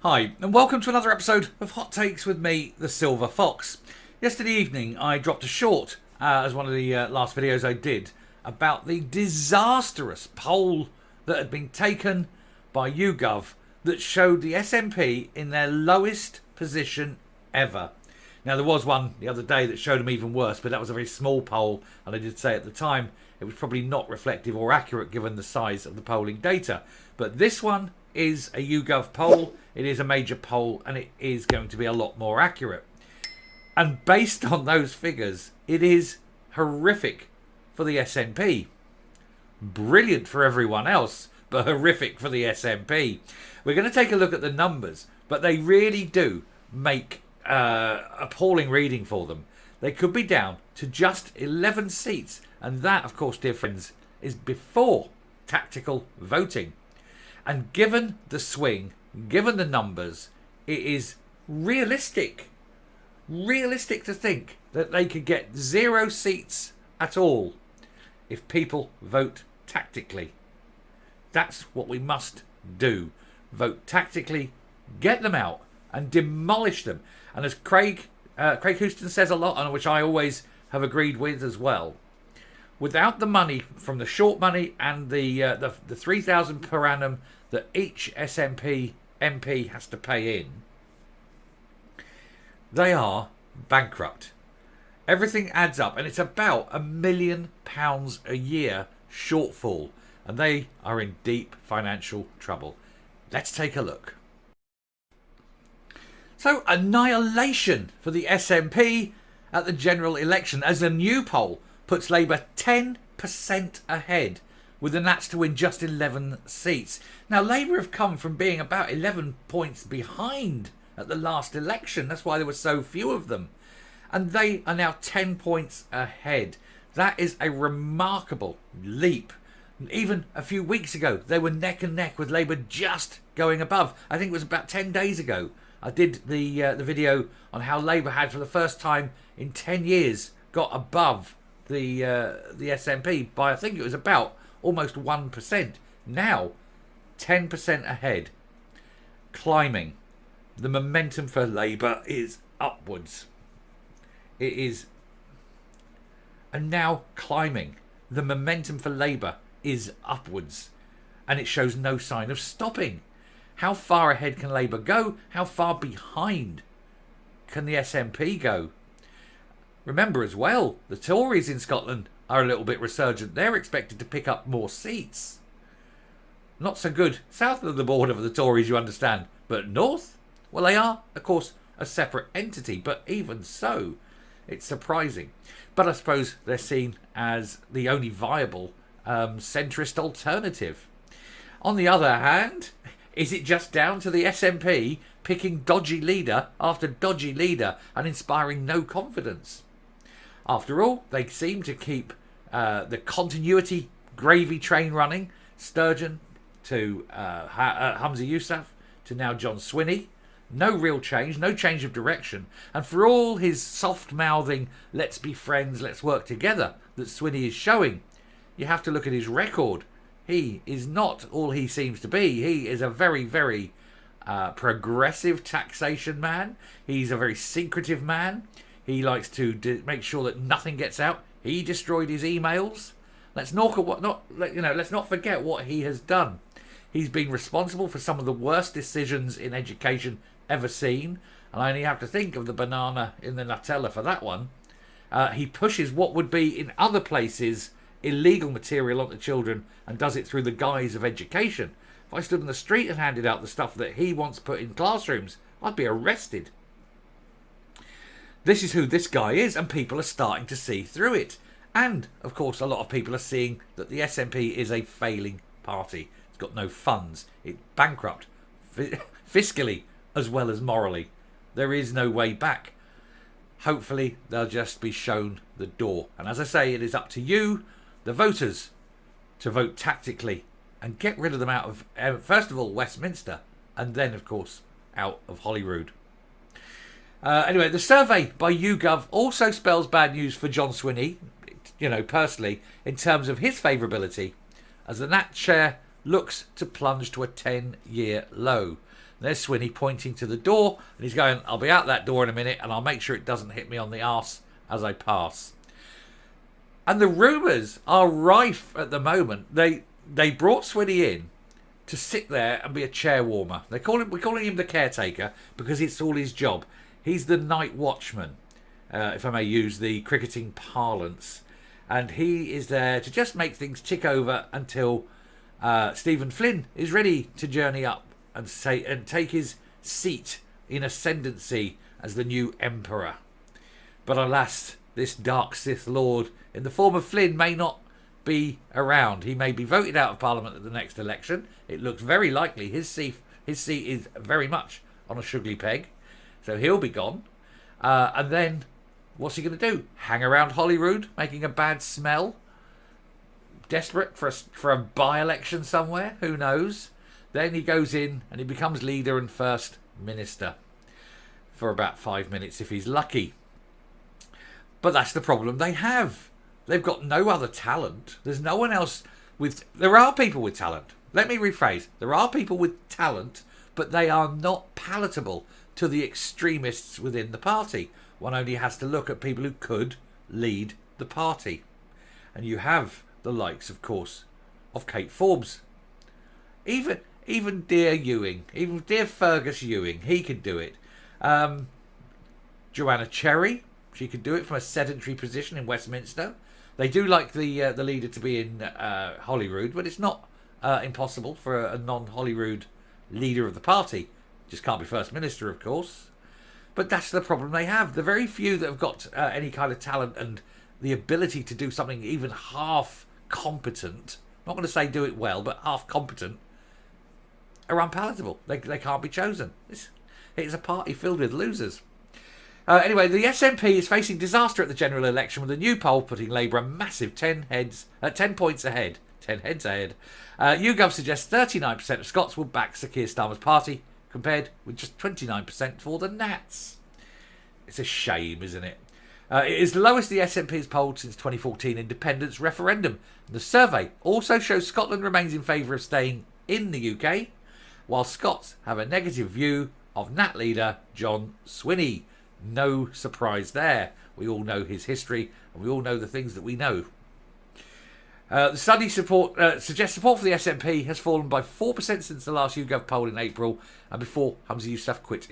Hi, and welcome to another episode of Hot Takes with me, the Silver Fox. Yesterday evening, I dropped a short, as one of the last videos I did, about the disastrous poll that had been taken by YouGov that showed the SNP in their lowest position ever. Now, there was one the other day that showed them even worse, but that was a very small poll, and I did say at the time it was probably not reflective or accurate given the size of the polling data. But this one is a YouGov poll, it is a major poll, and it is going to be a lot more accurate. And based on those figures, it is horrific for the SNP. Brilliant for everyone else, but horrific for the SNP. We're going to take a look at the numbers, but they really do make appalling reading for them. They could be down to just 11 seats, and that, of course, dear friends, is before tactical voting. And given the swing, given the numbers, it is realistic to think that they could get 0 seats at all if people vote tactically. That's what we must do. Vote tactically, get them out and demolish them. And as Craig Houston says a lot, and which I always have agreed with as well, without the money from the short money and the $3,000 per annum that each SNP MP has to pay in, they are bankrupt. Everything adds up, and it's about £1 million a year shortfall, and they are in deep financial trouble. Let's take a look. So, annihilation for the SNP at the general election as a new poll puts Labour 10% ahead, with the Nats to win just 11 seats. Now, Labour have come from being about 11 points behind at the last election. That's why there were so few of them. And they are now 10 points ahead. That is a remarkable leap. Even a few weeks ago, they were neck and neck with Labour just going above. I think it was about 10 days ago. I did the video on how Labour had, for the first time in 10 years, got above the SNP by, I think it was about almost 1%. Now, 10% ahead. Climbing. The momentum for Labour is upwards. It is. And now climbing. The momentum for Labour is upwards. And it shows no sign of stopping. How far ahead can Labour go? How far behind can the SNP go? Remember as well, the Tories in Scotland are a little bit resurgent. They're expected to pick up more seats. Not so good south of the border for the Tories, you understand. But north? Well, they are, of course, a separate entity. But even so, it's surprising. But I suppose they're seen as the only viable centrist alternative. On the other hand, is it just down to the SNP picking dodgy leader after dodgy leader and inspiring no confidence? After all, they seem to keep the continuity gravy train running. Sturgeon to Humza Yousaf to now John Swinney. No real change, no change of direction. And for all his soft-mouthing, let's be friends, let's work together, that Swinny is showing, you have to look at his record. He is not all he seems to be. He is a very, very progressive taxation man. He's a very secretive man. He likes to make sure that nothing gets out. He destroyed his emails. Let's not forget what he has done. He's been responsible for some of the worst decisions in education ever seen. And I only have to think of the banana in the Nutella for that one. He pushes what would be in other places illegal material onto children and does it through the guise of education. If I stood in the street and handed out the stuff that he wants put in classrooms, I'd be arrested. This is who this guy is, and people are starting to see through it. And, of course, a lot of people are seeing that the SNP is a failing party. It's got no funds. It's bankrupt, fiscally as well as morally. There is no way back. Hopefully, they'll just be shown the door. And as I say, it is up to you, the voters, to vote tactically and get rid of them out of, first of all, Westminster, and then, of course, out of Holyrood. Anyway, the survey by YouGov also spells bad news for John Swinney, personally, in terms of his favourability, as the Nat share looks to plunge to a 10-year low. There's Swinny pointing to the door, and he's going, I'll be out that door in a minute, and I'll make sure it doesn't hit me on the arse as I pass. And the rumours are rife at the moment. They brought Swinny in to sit there and be a chair warmer. We're calling him the caretaker because it's all his job. He's the night watchman, if I may use the cricketing parlance. And he is there to just make things tick over until Stephen Flynn is ready to journey up and take his seat in ascendancy as the new emperor. But alas, this dark Sith Lord in the form of Flynn may not be around. He may be voted out of Parliament at the next election. It looks very likely his seat is very much on a sugary peg, so he'll be gone. And then what's he going to do? Hang around Holyrood, making a bad smell? Desperate for a by-election somewhere? Who knows? Then he goes in and he becomes leader and first minister for about 5 minutes if he's lucky. But that's the problem they have. They've got no other talent. There's no one else with... There are people with talent. Let me rephrase. There are people with talent, but they are not palatable to the extremists within the party. One only has to look at people who could lead the party. And you have the likes, of course, of Kate Forbes. Even dear Ewing, even dear Fergus Ewing, he could do it. Joanna Cherry, she could do it from a sedentary position in Westminster. They do like the leader to be in Holyrood, but it's not impossible for a non-Holyrood leader of the party. Just can't be First Minister, of course. But that's the problem they have. The very few that have got any kind of talent and the ability to do something even half competent, I'm not going to say do it well, but half competent, are unpalatable. They can't be chosen. It's a party filled with losers. Anyway, the SNP is facing disaster at the general election, with a new poll putting Labour a massive 10 points ahead. 10 heads ahead. YouGov suggests 39% of Scots will back Sir Keir Starmer's party, compared with just 29% for the Nats. It's a shame, isn't it? It is the lowest the SNP has polled since 2014 independence referendum. The survey also shows Scotland remains in favour of staying in the UK, while Scots have a negative view of Nat leader John Swinney. No surprise there. We all know his history, and we all know the things that we know. The study suggests support for the SNP has fallen by 4% since the last YouGov poll in April, and before Humza Yousaf quit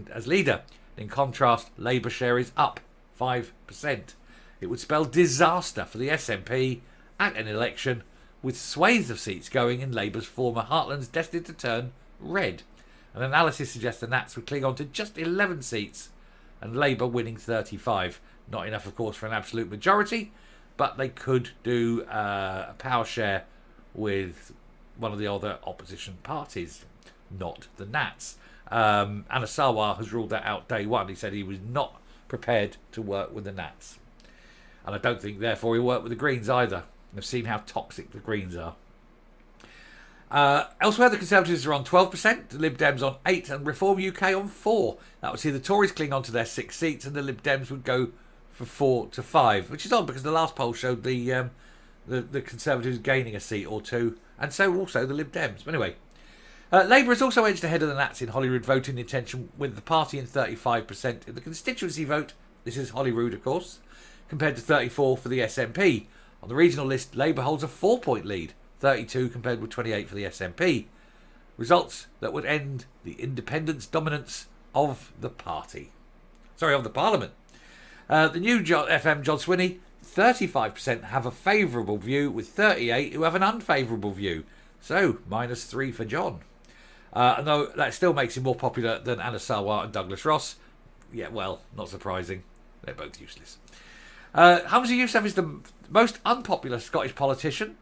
as leader. In contrast, Labour share is up 5%. It would spell disaster for the SNP at an election, with swathes of seats going in Labour's former heartlands destined to turn red. An analysis suggests the Nats would cling on to just 11 seats, and Labour winning 35. Not enough, of course, for an absolute majority, but they could do a power share with one of the other opposition parties, not the Nats. Anna Sarwar has ruled that out day one. He said he was not prepared to work with the Nats. And I don't think, therefore, he'll work with the Greens either. I've seen how toxic the Greens are. Elsewhere, the Conservatives are on 12%, the Lib Dems on 8%, and Reform UK on 4%. That would see the Tories cling on to their 6 seats, and the Lib Dems would go for 4 to 5, which is odd because the last poll showed the Conservatives gaining a seat or two, and so also the Lib Dems. But anyway, Labour has also edged ahead of the Nats in Holyrood voting intention, with the party in 35% in the constituency vote. This is Holyrood, of course, compared to 34% for the SNP. On the regional list, Labour holds a 4-point lead, 32 compared with 28 for the SNP. Results that would end the independence dominance of the party. Of the Parliament. The new FM John Swinney, 35% have a favourable view, with 38 who have an unfavourable view. So, -3 for John. And though that still makes him more popular than Anna Sarwar and Douglas Ross. Yeah, well, not surprising. They're both useless. Humza Yousaf is the most unpopular Scottish politician.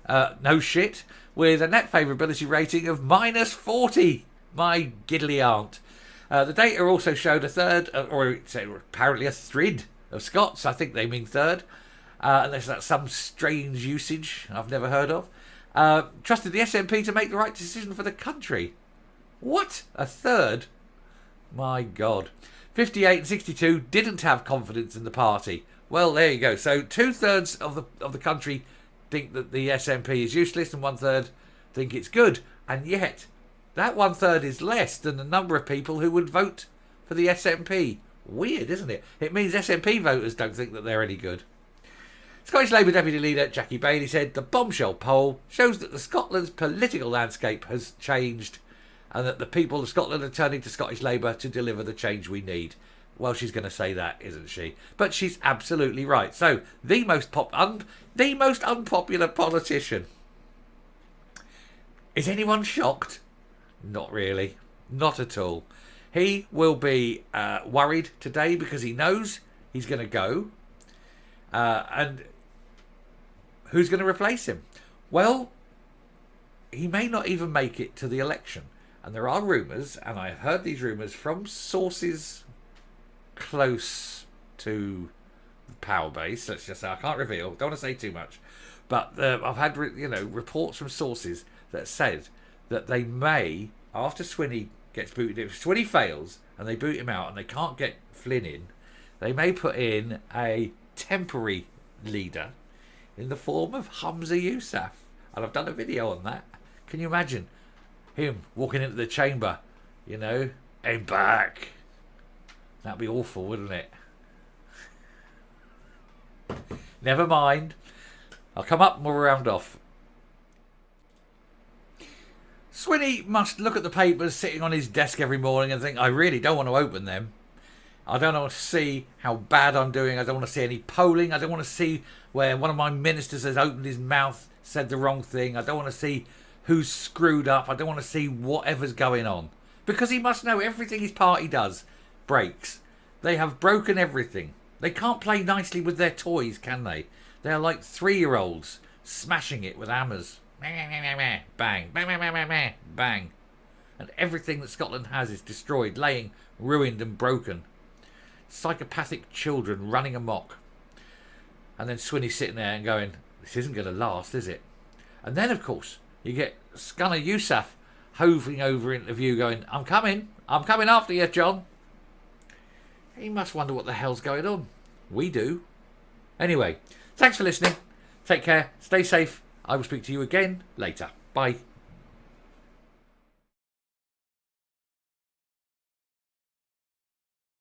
No shit. With a net favourability rating of -40. My giddly aunt. The data also showed a third, or apparently a thrid of Scots. I think they mean third. Unless that's some strange usage I've never heard of. Trusted the SNP to make the right decision for the country. What? A third? My God. 58 and 62 didn't have confidence in the party. Well, there you go. So 2/3 of the country think that the SNP is useless, and 1/3 think it's good. And yet, That 1/3 is less than the number of people who would vote for the SNP. Weird, isn't it? It means SNP voters don't think that they're any good. Scottish Labour Deputy Leader Jackie Bailey said the bombshell poll shows that Scotland's political landscape has changed and that the people of Scotland are turning to Scottish Labour to deliver the change we need. Well, she's going to say that, isn't she? But she's absolutely right. So, the most unpopular politician. Is anyone shocked? Not really. Not at all. He will be worried today because he knows he's going to go. And who's going to replace him? Well, he may not even make it to the election. And there are rumours, and I've heard these rumours from sources close to the power base. Let's just say, I can't reveal, don't want to say too much. But I've had reports from sources that said that they may, after Swinny gets booted, if Swinny fails and they boot him out and they can't get Flynn in, they may put in a temporary leader in the form of Humza Yousaf. And I've done a video on that. Can you imagine him walking into the chamber, I'm back? That'd be awful, wouldn't it? Never mind. I'll come up and we'll round off. Swinny must look at the papers sitting on his desk every morning and think, I really don't want to open them. I don't want to see how bad I'm doing. I don't want to see any polling. I don't want to see where one of my ministers has opened his mouth, said the wrong thing. I don't want to see who's screwed up. I don't want to see whatever's going on. Because he must know everything his party does breaks. They have broken everything. They can't play nicely with their toys, can they? They're like 3-year-olds smashing it with hammers. Bang, bang, bang, bang. And everything that Scotland has is destroyed, laying ruined and broken. Psychopathic children running amok. And then Swinny sitting there and going, this isn't going to last, is it? And then, of course, you get Scunner Yousaf hovering over into view going, I'm coming after you, John. He must wonder what the hell's going on. We do. Anyway, thanks for listening. Take care. Stay safe. I will speak to you again later. Bye.